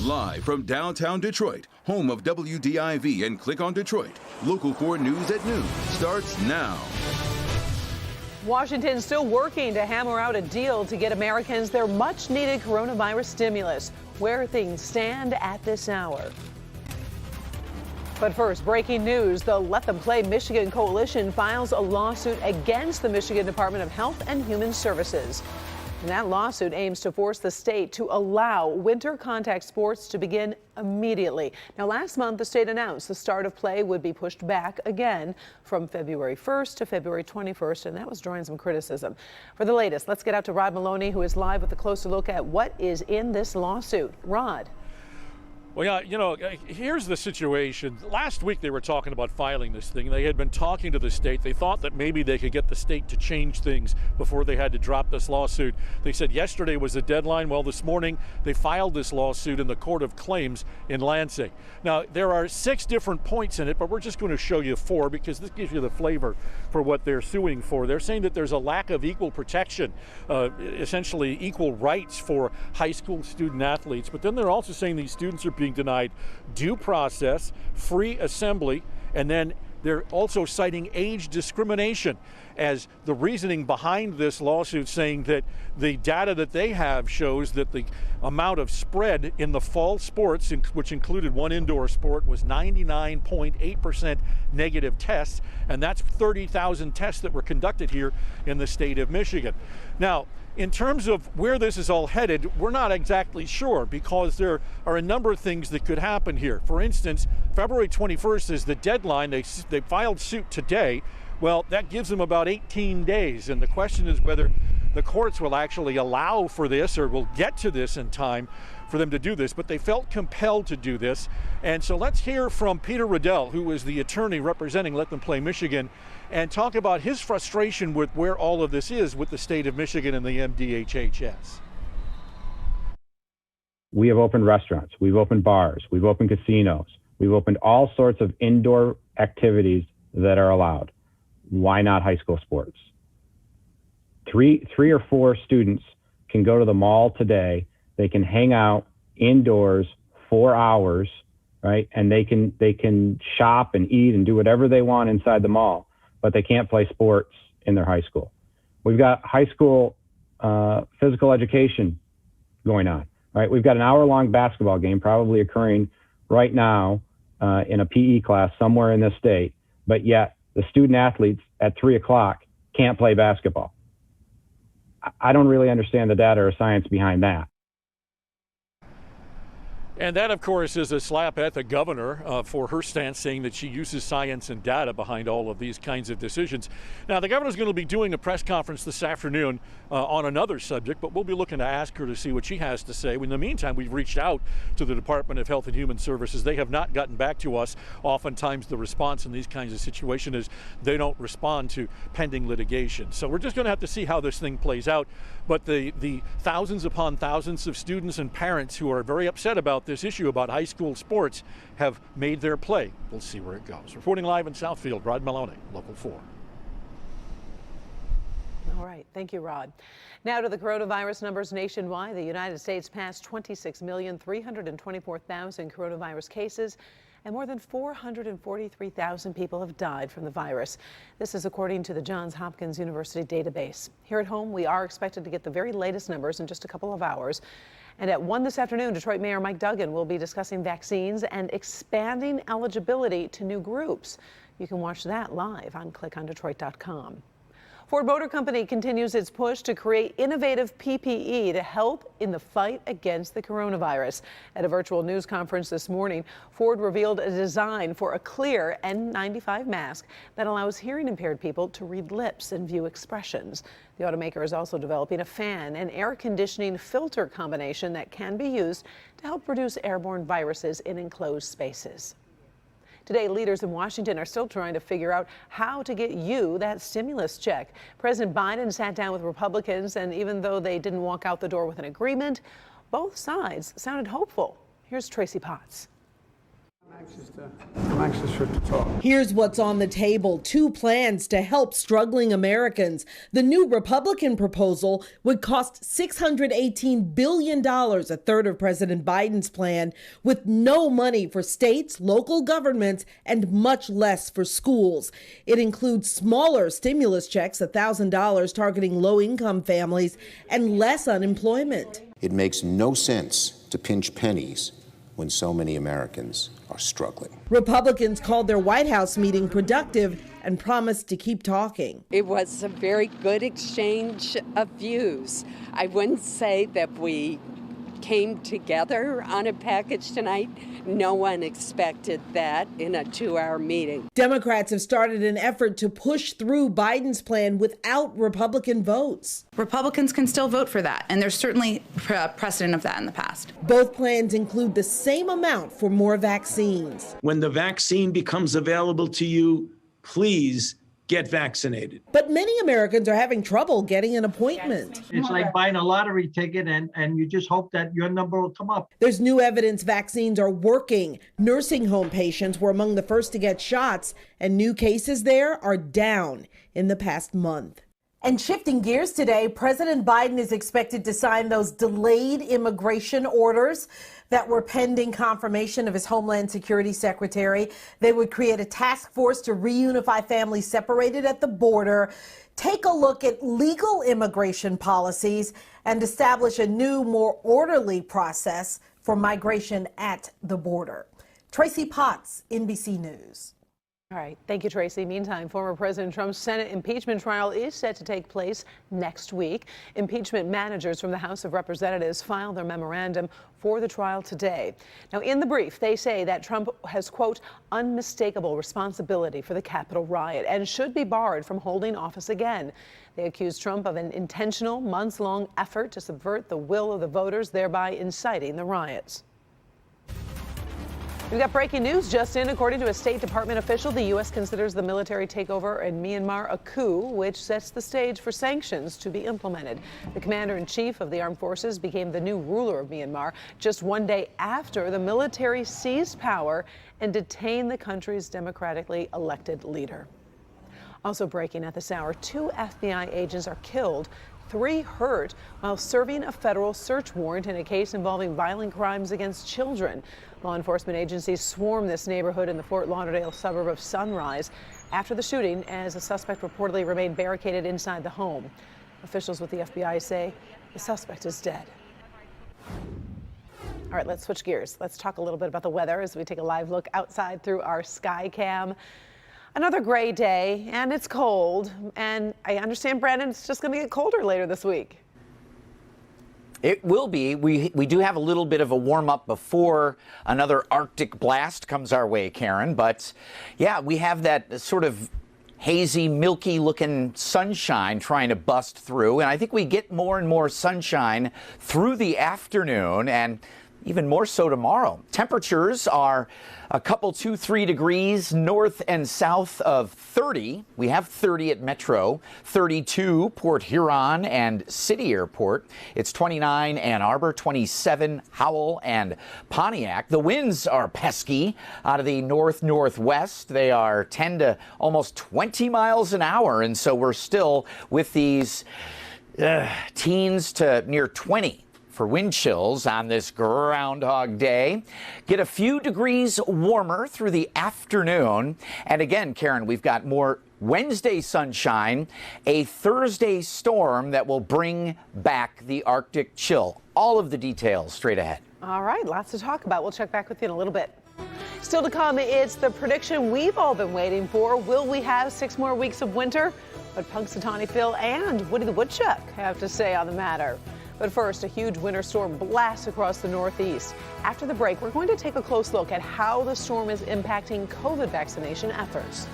Live from downtown Detroit, home of WDIV and Click on Detroit, Local 4 News at noon starts now. Washington still working to hammer out a deal to get Americans their much-needed coronavirus stimulus. Where things stand at this hour. But first, breaking news. The Let Them Play Michigan Coalition files a lawsuit against the Michigan Department of Health and Human Services. And that lawsuit aims to force the state to allow winter contact sports to begin immediately. Now, last month, the state announced the start of play would be pushed back again from February 1st to February 21st, and that was drawing some criticism. For the latest, let's get out to Rod Maloney, who is live with a closer look at what is in this lawsuit. Rod. Well, yeah, you know, here's the situation. Last week they were talking about filing this thing. They had been talking to the state. They thought that maybe they could get the state to change things before they had to drop this lawsuit. They said yesterday was the deadline. Well, this morning they filed this lawsuit in the Court of Claims in Lansing. Now, there are 6 different points in it, but we're just going to show you 4 because this gives you the flavor for what they're suing for. They're saying that there's a lack of equal protection, essentially equal rights for high school student athletes. But then they're also saying these students are being denied due process, free assembly, and then they're also citing age discrimination as the reasoning behind this lawsuit, saying that the data that they have shows that the amount of spread in the fall sports, which included one indoor sport, was 99.8% negative tests, and that's 30,000 tests that were conducted here in the state of Michigan. Now, in terms of where this is all headed, we're not exactly sure because there are a number of things that could happen here. For instance, February 21st is the deadline. They filed suit today. Well, that gives them about 18 days. And the question is whether the courts will actually allow for this or will get to this in time for them to do this. But they felt compelled to do this. And so let's hear from Peter Riddell, who is the attorney representing Let Them Play Michigan, and talk about his frustration with where all of this is with the state of Michigan and the MDHHS. We have opened restaurants, we've opened bars, we've opened casinos, we've opened all sorts of indoor activities that are allowed. Why not high school sports? Three or four students can go to the mall today. They can hang out indoors 4 hours, right? And they can shop and eat and do whatever they want inside the mall, but they can't play sports in their high school. We've got high school physical education going on, right? We've got an hour-long basketball game probably occurring right now in a PE class somewhere in this state, but yet the student athletes at 3 o'clock can't play basketball. I don't really understand the data or science behind that. And that, of course, is a slap at the governor for her stance, saying that she uses science and data behind all of these kinds of decisions. Now, the governor's going to be doing a press conference this afternoon on another subject, but we'll be looking to ask her to see what she has to say. In the meantime, we've reached out to the Department of Health and Human Services. They have not gotten back to us. Oftentimes, the response in these kinds of situations is they don't respond to pending litigation. So we're just going to have to see how this thing plays out. But the thousands upon thousands of students and parents who are very upset about this issue about high school sports have made their play. We'll see where it goes. Reporting live in Southfield, Rod Maloney, Local 4. All right. Thank you, Rod. Now to the coronavirus numbers nationwide. The United States passed 26,324,000 coronavirus cases, and more than 443,000 people have died from the virus. This is according to the Johns Hopkins University database. Here at home, we are expected to get the very latest numbers in just a couple of hours. And at 1 this afternoon, Detroit Mayor Mike Duggan will be discussing vaccines and expanding eligibility to new groups. You can watch that live on clickondetroit.com. Ford Motor Company continues its push to create innovative PPE to help in the fight against the coronavirus. At a virtual news conference this morning, Ford revealed a design for a clear N95 mask that allows hearing impaired people to read lips and view expressions. The automaker is also developing a fan and air conditioning filter combination that can be used to help reduce airborne viruses in enclosed spaces. Today, leaders in Washington are still trying to figure out how to get you that stimulus check. President Biden sat down with Republicans, and even though they didn't walk out the door with an agreement, both sides sounded hopeful. Here's Tracy Potts. I'm anxious for to talk. Here's what's on the table. 2 plans to help struggling Americans. The new Republican proposal would cost $618 billion, a third of President Biden's plan, with no money for states, local governments, and much less for schools. It includes smaller stimulus checks, $1,000 targeting low-income families, and less unemployment. It makes no sense to pinch pennies when so many Americans are struggling. Republicans called their White House meeting productive and promised to keep talking. It was a very good exchange of views. I wouldn't say that we came together on a package tonight. No one expected that in a 2-hour meeting. Democrats have started an effort to push through Biden's plan without Republican votes. Republicans can still vote for that, and there's certainly precedent of that in the past. Both plans include the same amount for more vaccines. When the vaccine becomes available to you, please get vaccinated. But many Americans are having trouble getting an appointment. It's like buying a lottery ticket and you just hope that your number will come up. There's new evidence vaccines are working. Nursing home patients were among the first to get shots, and new cases there are down in the past month. And shifting gears today, President Biden is expected to sign those delayed immigration orders that were pending confirmation of his Homeland Security Secretary. They would create a task force to reunify families separated at the border, take a look at legal immigration policies, and establish a new, more orderly process for migration at the border. Tracy Potts, NBC News. All right. Thank you, Tracy. Meantime, former President Trump's Senate impeachment trial is set to take place next week. Impeachment managers from the House of Representatives filed their memorandum for the trial today. Now, in the brief, they say that Trump has, quote, unmistakable responsibility for the Capitol riot and should be barred from holding office again. They accuse Trump of an intentional, months-long effort to subvert the will of the voters, thereby inciting the riots. We've got breaking news just in. According to a State Department official, the U.S. considers the military takeover in Myanmar a coup, which sets the stage for sanctions to be implemented. The commander-in-chief of the armed forces became the new ruler of Myanmar just one day after the military seized power and detained the country's democratically elected leader. Also breaking at this hour, 2 FBI agents are killed, 3 hurt while serving a federal search warrant in a case involving violent crimes against children. Law enforcement agencies swarmed this neighborhood in the Fort Lauderdale suburb of Sunrise after the shooting, as a suspect reportedly remained barricaded inside the home. Officials with the FBI say the suspect is dead. All right, let's switch gears. Let's talk a little bit about the weather as we take a live look outside through our sky cam. Another gray day, and it's cold, and I understand, Brandon, it's just going to get colder later this week. It will be. We do have a little bit of a warm-up before another Arctic blast comes our way, Karen. But, yeah, we have that sort of hazy, milky-looking sunshine trying to bust through. And I think we get more and more sunshine through the afternoon, and even more so tomorrow. Temperatures are a couple 2-3 degrees north and south of 30. We have 30 at Metro, 32 Port Huron and City Airport. It's 29 Ann Arbor, 27 Howell and Pontiac. The winds are pesky out of the north-northwest. They are 10 to almost 20 miles an hour. And so we're still with these teens to near 20 for wind chills on this Groundhog Day. Get a few degrees warmer through the afternoon. And again, Karen, we've got more Wednesday sunshine, a Thursday storm that will bring back the Arctic chill. All of the details straight ahead. All right, lots to talk about. We'll check back with you in a little bit. Still to come, it's the prediction we've all been waiting for. Will we have 6 more weeks of winter? What Punxsutawney Phil and Woody the Woodchuck have to say on the matter. But first, a huge winter storm blasts across the Northeast. After the break, we're going to take a close look at how the storm is impacting COVID vaccination efforts.